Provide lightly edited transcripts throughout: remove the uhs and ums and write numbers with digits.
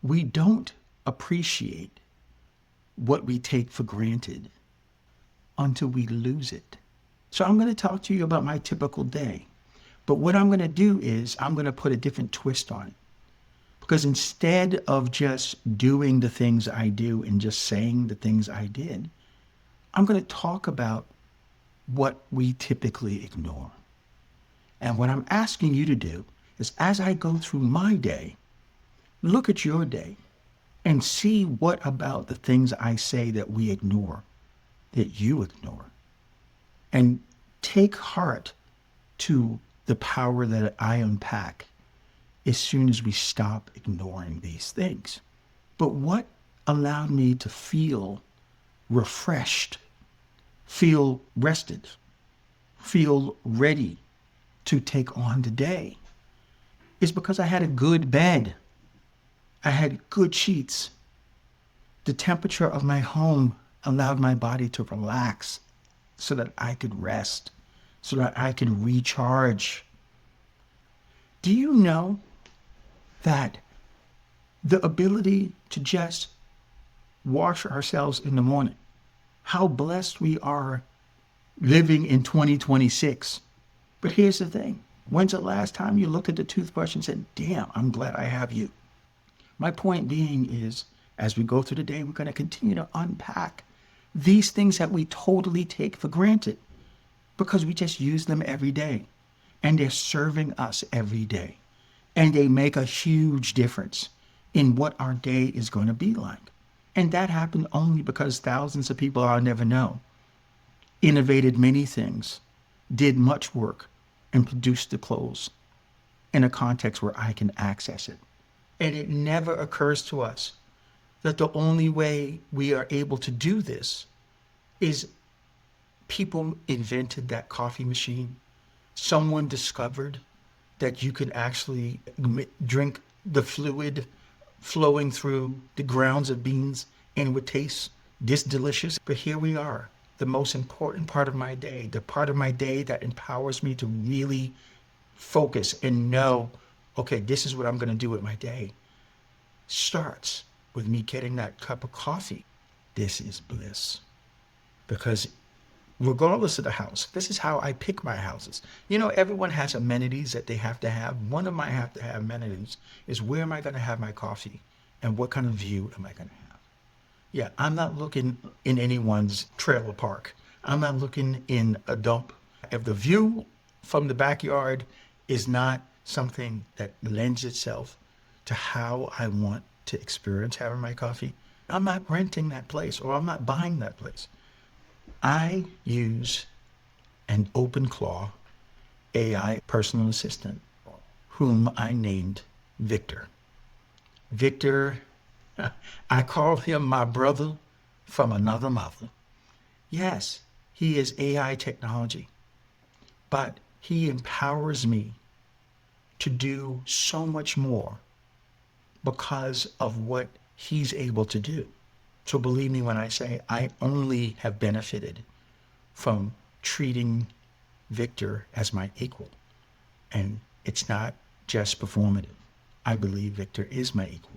We don't appreciate what we take for granted until we lose it. So I'm going to talk to you about my typical day. But what I'm going to do is I'm going to put a different twist on it. Because instead of just doing the things I do and just saying the things I did, I'm going to talk about what we typically ignore. And what I'm asking you to do is, as I go through my day, look at your day and see what about the things I say that we ignore, that you ignore. And take heart to the power that I unpack as soon as we stop ignoring these things. But what allowed me to feel refreshed, feel rested, feel ready to take on the day is because I had a good bed. I had good sheets. The temperature of my home allowed my body to relax so that I could rest, so that I could recharge. Do you know that the ability to just wash ourselves in the morning, how blessed we are living in 2026. But here's the thing. When's the last time you looked at the toothbrush and said, damn, I'm glad I have you? My point being is, as we go through the day, we're going to continue to unpack these things that we totally take for granted because we just use them every day. And they're serving us every day. And they make a huge difference in what our day is going to be like. And that happened only because thousands of people I'll never know innovated many things, did much work, and produced the clothes in a context where I can access it. And it never occurs to us that the only way we are able to do this is people invented that coffee machine. Someone discovered that you could actually drink the fluid flowing through the grounds of beans and it would taste this delicious. But here we are, the most important part of my day, the part of my day that empowers me to really focus and know, okay, this is what I'm going to do with my day, starts with me getting that cup of coffee. This is bliss. Because regardless of the house, this is how I pick my houses. You know, everyone has amenities that they have to have. One of my have to have amenities is where am I going to have my coffee and what kind of view am I going to have? Yeah, I'm not looking in anyone's trailer park. I'm not looking in a dump. If the view from the backyard is not something that lends itself to how I want to experience having my coffee, I'm not renting that place or I'm not buying that place. I use an OpenClaw AI personal assistant, whom I named Victor. Victor, I call him my brother from another mother. Yes, he is AI technology, but he empowers me to do so much more because of what he's able to do. So believe me when I say I only have benefited from treating Victor as my equal. And it's not just performative. I believe Victor is my equal.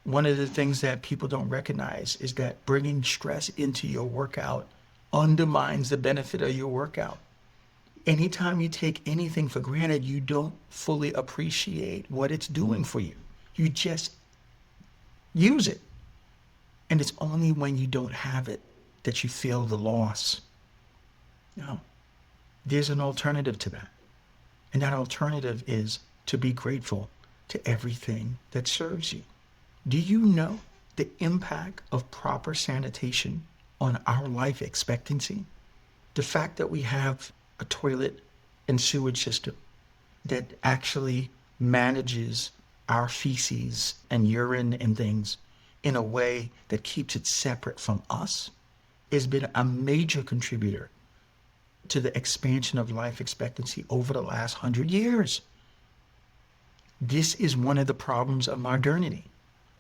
One of the things that people don't recognize is that bringing stress into your workout undermines the benefit of your workout. Anytime you take anything for granted, you don't fully appreciate what it's doing for you. You just use it. And it's only when you don't have it that you feel the loss. No, there's an alternative to that. And that alternative is to be grateful to everything that serves you. Do you know the impact of proper sanitation on our life expectancy? The fact that we have a toilet and sewage system that actually manages our feces and urine and things in a way that keeps it separate from us has been a major contributor to the expansion of life expectancy over the last 100 years. This is one of the problems of modernity.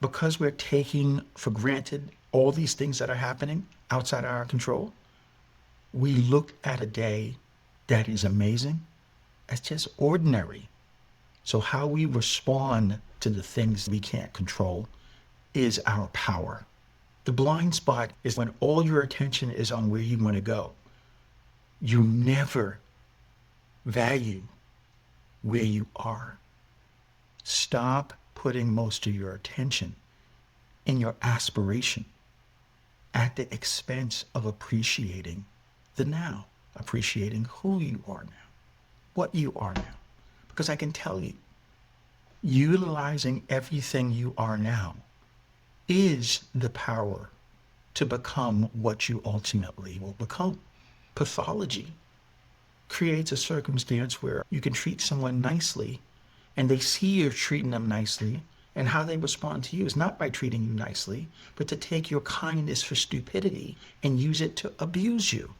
Because we're taking for granted all these things that are happening outside of our control, we look at a day that is amazing as just ordinary. So how we respond to the things we can't control is our power. The blind spot is when all your attention is on where you want to go. You never value where you are. Stop putting most of your attention in your aspiration at the expense of appreciating the now, appreciating who you are now, what you are now. Because I can tell you, utilizing everything you are now is the power to become what you ultimately will become. Pathology creates a circumstance where you can treat someone nicely and they see you're treating them nicely, and how they respond to you is not by treating you nicely, but to take your kindness for stupidity and use it to abuse you.